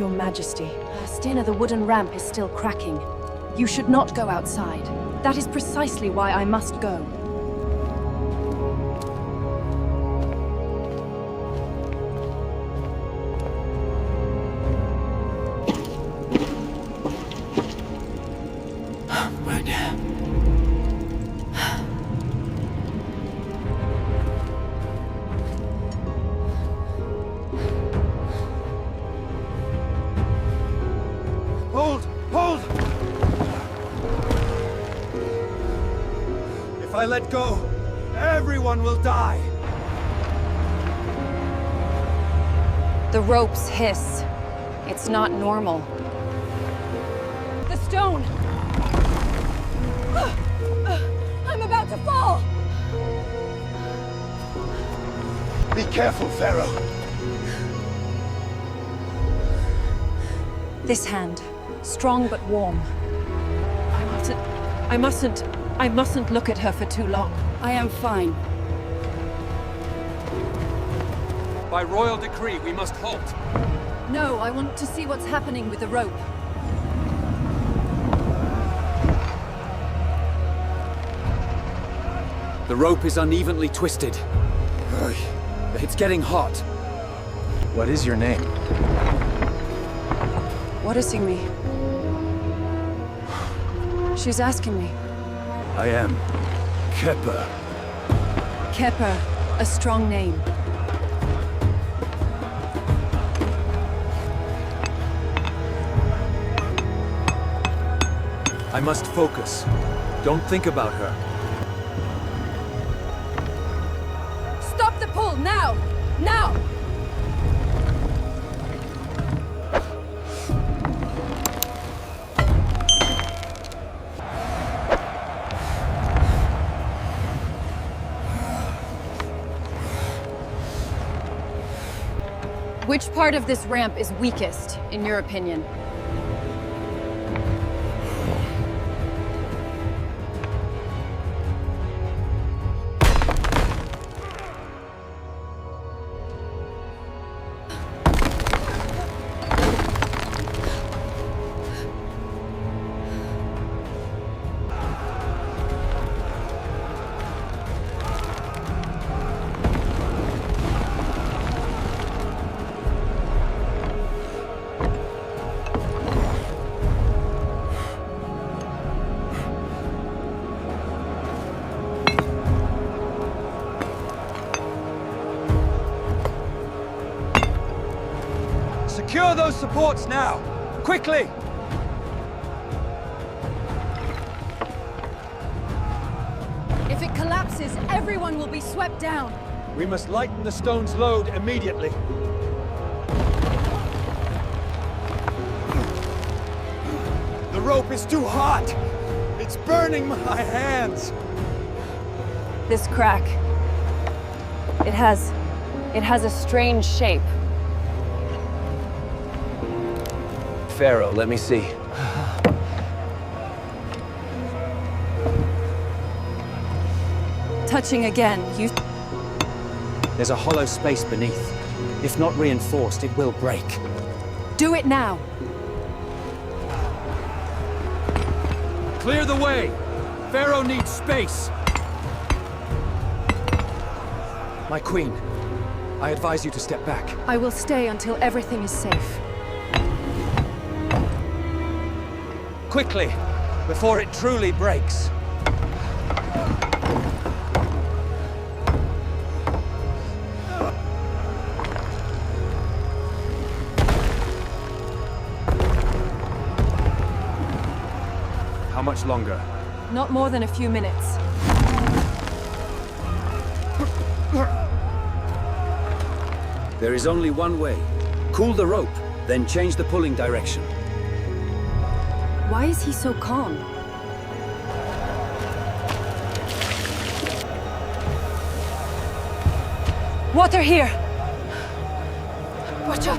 Your Majesty, Stina, the wooden ramp is still cracking. You should not go outside. That is precisely why I must go. Hold! If I let go, everyone will die. The ropes hiss. It's not normal. The stone! I'm about to fall! Be careful, Pharaoh. This hand. Strong but warm. I mustn't look at her for too long. I am fine. By royal decree, we must halt. No, I want to see what's happening with the rope. The rope is unevenly twisted. It's getting hot. What is your name? What is me? She's asking me. I am Kepper. Kepper, a strong name. I must focus. Don't think about her. Stop the pull, now! Now! Which part of this ramp is weakest, in your opinion? Secure those supports now! Quickly! If it collapses, everyone will be swept down. We must lighten the stone's load immediately. The rope is too hot! It's burning my hands! This crack. It has a strange shape. Pharaoh, let me see. Touching again, you... There's a hollow space beneath. If not reinforced, it will break. Do it now! Clear the way! Pharaoh needs space! My queen, I advise you to step back. I will stay until everything is safe. Quickly, before it truly breaks. How much longer? Not more than a few minutes. There is only one way. Cool the rope, then change the pulling direction. Why is he so calm? Water here! Watch out!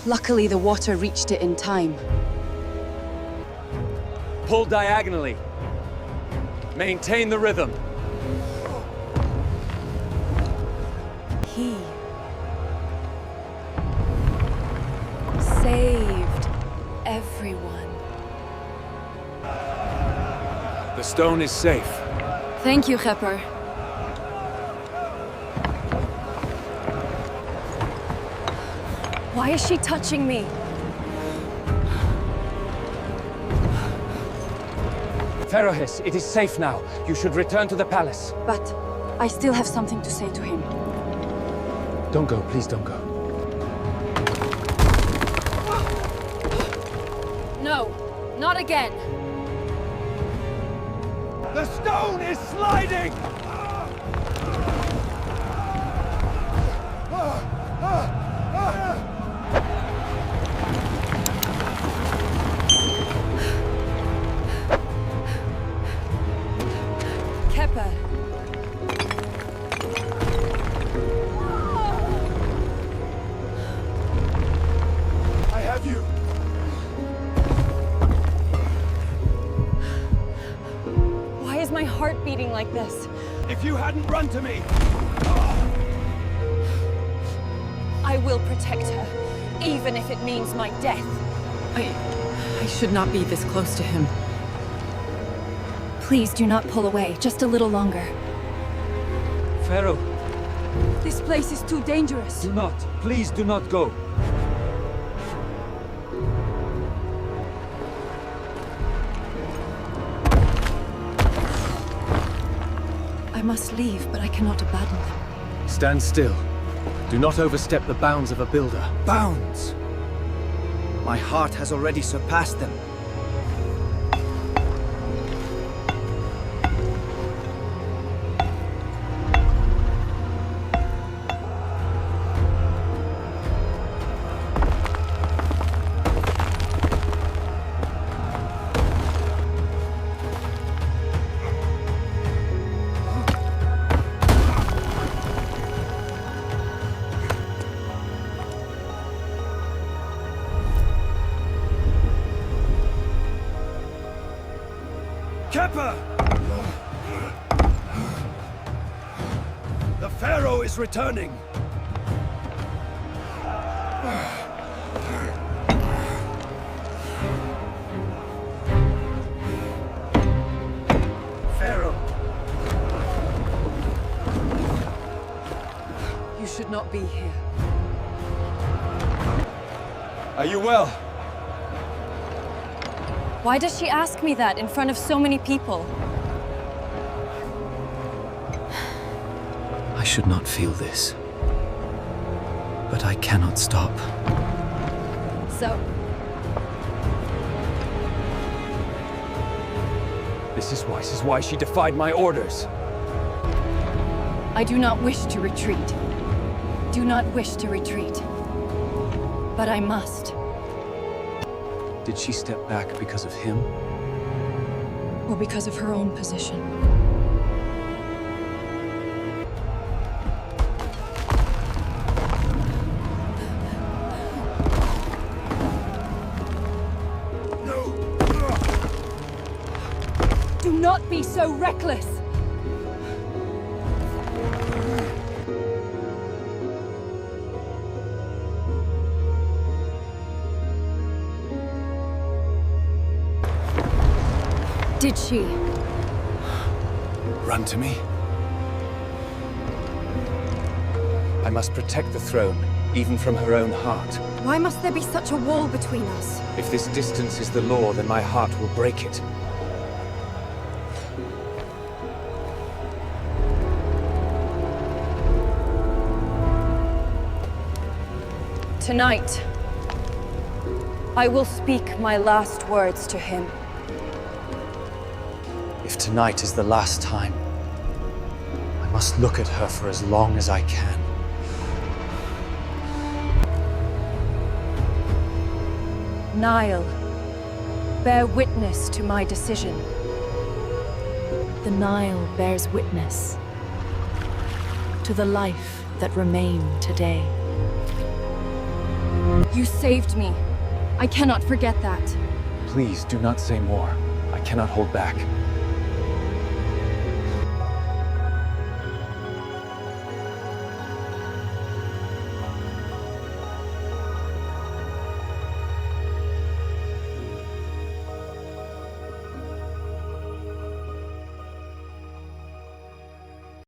Luckily, the water reached it in time. Pull diagonally. Maintain the rhythm. He saved everyone. The stone is safe. Thank you, Khepper. Why is she touching me? Pharaohess, it is safe now. You should return to the palace. But I still have something to say to him. Don't go, please don't go. No, not again. The stone is sliding! Khepper. I have you. Why is my heart beating like this? If you hadn't run to me! I will protect her, even if it means my death. I should not be this close to him. Please do not pull away, just a little longer. Pharaoh, This place is too dangerous. do not. Please do not go. I must leave, but I cannot abandon them. Stand still. Do not overstep the bounds of a builder. Bounds! My heart has already surpassed them. Kepper! The Pharaoh is returning! Pharaoh! You should not be here. Are you well? Why does she ask me that in front of so many people? I should not feel this. But I cannot stop. So, This is why she defied my orders. I do not wish to retreat. Do not wish to retreat. But I must. Did she step back because of him? Or because of her own position. Do not be so reckless! Did she? Run to me? I must protect the throne, even from her own heart. Why must there be such a wall between us? If this distance is the law, then my heart will break it. Tonight, I will speak my last words to him. If tonight is the last time, I must look at her for as long as I can. Nile, bear witness to my decision. The Nile bears witness to the life that remained today. You saved me. I cannot forget that. Please do not say more. I I cannot hold back.